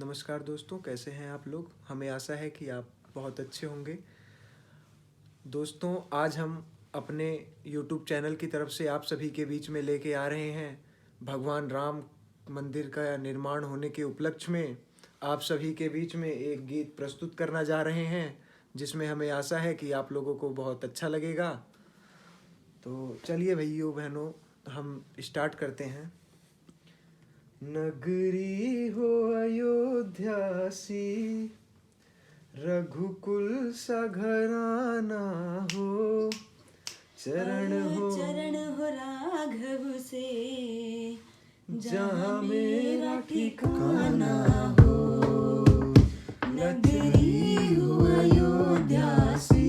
नमस्कार दोस्तों, कैसे हैं आप लोग। हमें आशा है कि आप बहुत अच्छे होंगे। दोस्तों, आज हम अपने YouTube चैनल की तरफ से आप सभी के बीच में लेके आ रहे हैं भगवान राम मंदिर का निर्माण होने के उपलक्ष्य में आप सभी के बीच में एक गीत प्रस्तुत करना जा रहे हैं, जिसमें हमें आशा है कि आप लोगों को बहुत अच्छा लगेगा। तो चलिए भाइयों बहनों, हम स्टार्ट करते हैं। नगरी हो अयोध्या सी, रघुकुल सा घराना हो, चरण हो राघव से, जहाँ मेरा ठिकाना हो। नगरी हो अयोध्या सी,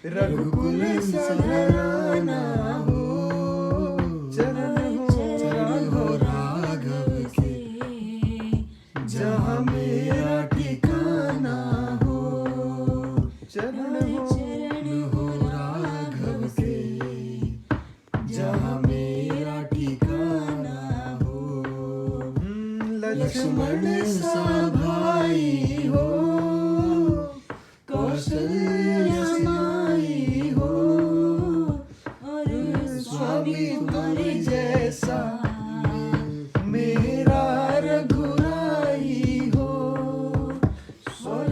रघुकुल सा घराना हो, चरण हो राघव से, जहाँ मेरा ठिकाना हो, चरण हो राघव के, जहाँ मेरा ठिकाना हो। लक्ष्मण सा भाई हो, कौशल्या माई हो, और स्वामी तुम्हारे जैसा मेरा रघुराई हो, और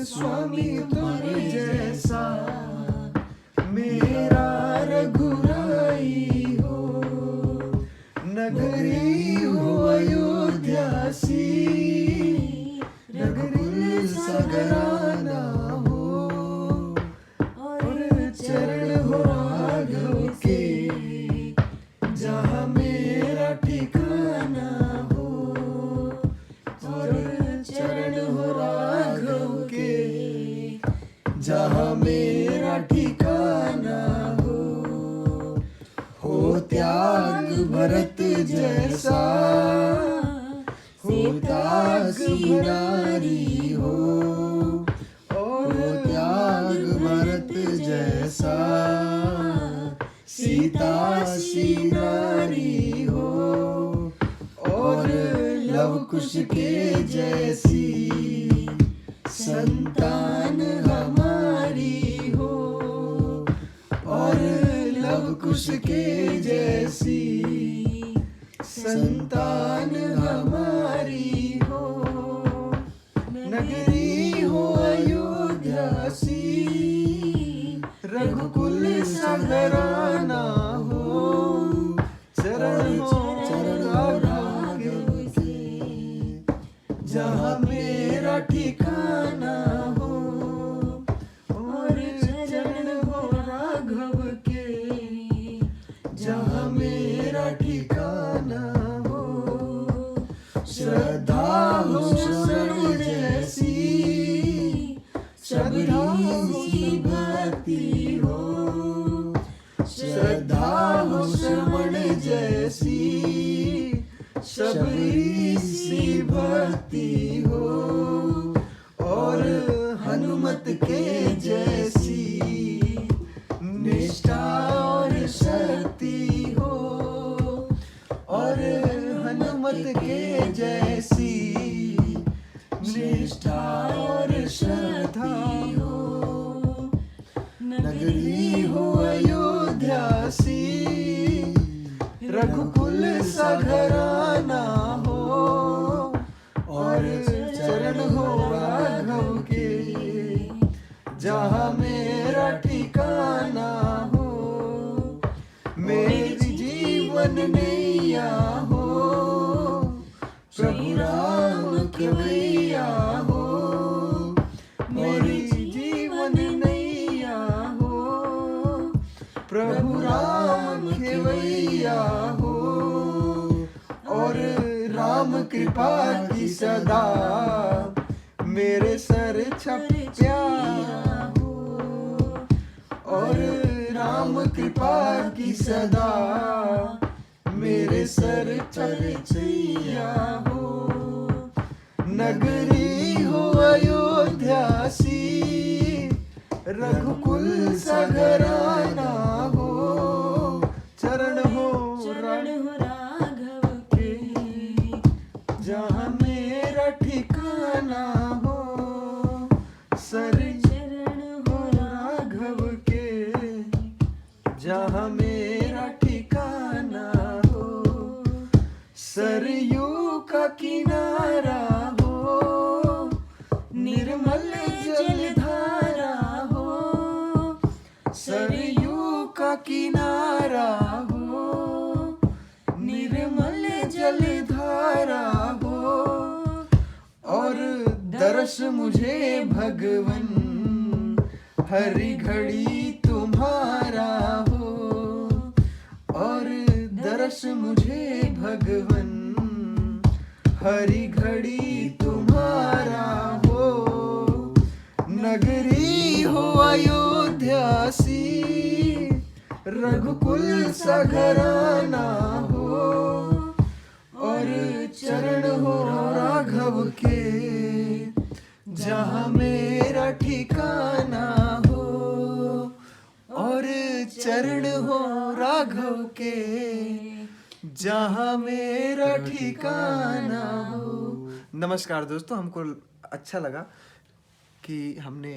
स्वामी तुम्हारे जैसा मेरा रघुराई हो। नगरी हो अयोध्या सी, रघुकुल सा घराना हो, और चरण हो राघव के, जहाँ मेरा ठिकाना हो, और चरण हो राघव के, जहाँ मेरा ठिकाना हो त्याग भरत जैसा, हो त्याग भरारी हो, और त्याग भरत जैसा सीता सी नारी हो, और लव कुश के जैसी संतान हमारी हो, और लव कुश के जैसी संतान हमारी हो। नगरी हो अयोध्या सी, रघुकुल सा घराना हो, चरण हो राघव के, जहाँ मेरा ठिकाना हो, और चरण हो राघव के, जहाँ मेरा ठिकाना हो। श्रद्धा हो शरण जैसी, सबरी भक्ति हो, श्रद्धा हो श्रवण जैसी, सबरी सी भक्ति हो, और हनुमत के जैसी निष्ठा और शक्ति हो, और हनुमत के जैसी निष्ठा और श्रद्धा हो। नगरी हो अयोध्या सी, रघुकुल सा घराना हो, और चरण हो राघव के, जहाँ मेरा ठिकाना हो। मेरी जीवन नैया हो, प्रभु राम खेवैया हो, मेरी जीवन नैया हो, प्रभु राम खेवैया हो, और राम कृपा की सदा मेरे सर छप्या हो, और राम कृपा की सदा मेरे सर चर्चिया हो। नगरी हो अयोध्या सी, रघुकुल सा घराना हो, चरण हो राघव के, जहाँ मेरा ठिकाना हो, सर चरण हो राघव के, जहाँ मेरा ठिकाना हो, सरयू का किनारा हो, निर्मल जलधारा हो, सरयू का किनारा हो, निर्मल जलधारा हो, और दर्श मुझे भगवन हर घड़ी तुम्हारा हो, और दर्श मुझे भगवन हर घड़ी तुम्हारा हो। नगरी हो अयोध्या सी, रघुकुल सा घराना हो, और चरण हो राघव के, जहाँ मेरा ठिकाना हो, और चरण हो राघव के, जहाँ मेरा ठिकाना हो। नमस्कार दोस्तों, हमको अच्छा लगा कि हमने